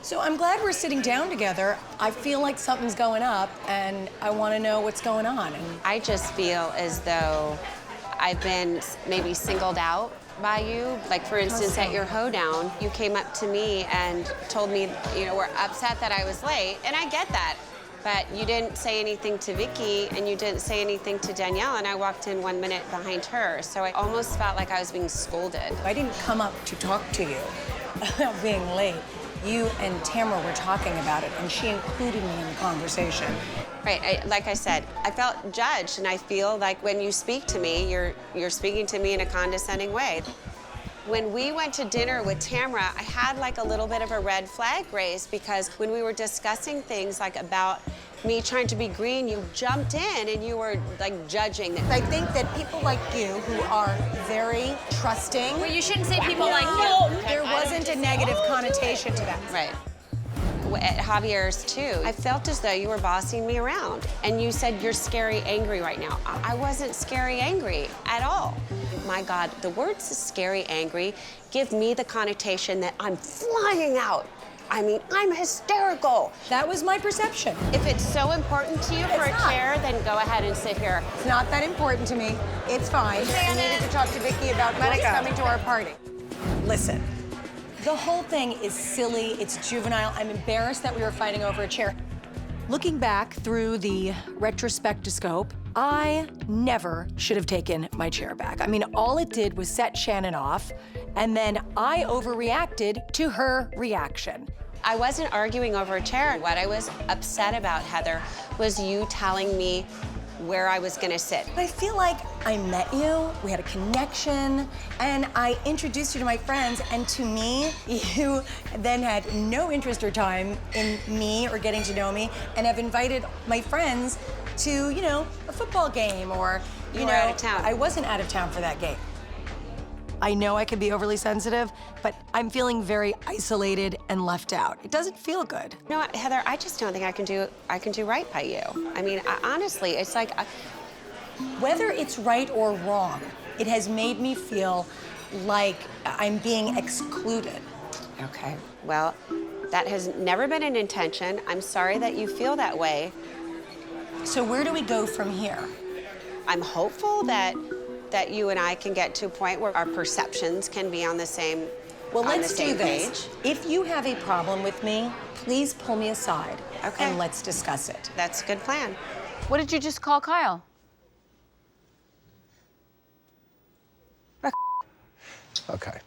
So I'm glad we're sitting down together. I feel like something's going up, and I want to know what's going on. And I just feel as though I've been maybe singled out by you. Like, for instance, at your hoedown, you came up to me and told me, you know, we're upset that I was late, and I get that. But you didn't say anything to Vicky, and you didn't say anything to Danielle, and I walked in 1 minute behind her. So I almost felt like I was being scolded. I didn't come up to talk to you about being late. You and Tamara were talking about it, and she included me in the conversation. Right, like I said, I felt judged, and I feel like when you speak to me, you're speaking to me in a condescending way. When we went to dinner with Tamara, I had like a little bit of a red flag raised because when we were discussing things like about me trying to be green, you jumped in and you were like judging. I think that people like you who are very trusting. Well, you shouldn't say people like No, you. there wasn't a negative connotation to that. Right. At Javier's too, I felt as though you were bossing me around. And you said you're scary angry right now. I wasn't scary angry at all. My God, the words scary angry give me the connotation that I'm flying out. I mean, I'm hysterical. That was my perception. If it's so important to you for a not. chair, then go ahead and sit here. It's not that important to me. It's fine. I needed to talk to Vicky about what's coming to our party. Listen, the whole thing is silly, it's juvenile. I'm embarrassed that we were fighting over a chair. Looking back through the retrospectoscope, I never should have taken my chair back. I mean, all it did was set Shannon off, and then I overreacted to her reaction. I wasn't arguing over a chair. What I was upset about, Heather, was you telling me where I was gonna sit. I feel like I met you, we had a connection, and I introduced you to my friends, and to me, you then had no interest or time in me or getting to know me, and have invited my friends to, you know, a football game or, You were out of town. I wasn't out of town for that game. I know I can be overly sensitive, but I'm feeling very isolated and left out. It doesn't feel good. You know what, Heather, I just don't think I can do right by you. I mean, honestly, it's like, Whether it's right or wrong, it has made me feel like I'm being excluded. okay, well, that has never been an intention. I'm sorry that you feel that way. So where do we go from here? I'm hopeful that you and I can get to a point where our perceptions can be on the same Well, on let's the same do this. page. If you have a problem with me, please pull me aside Okay. and let's discuss it. That's a good plan. What did you just call Kyle? Okay.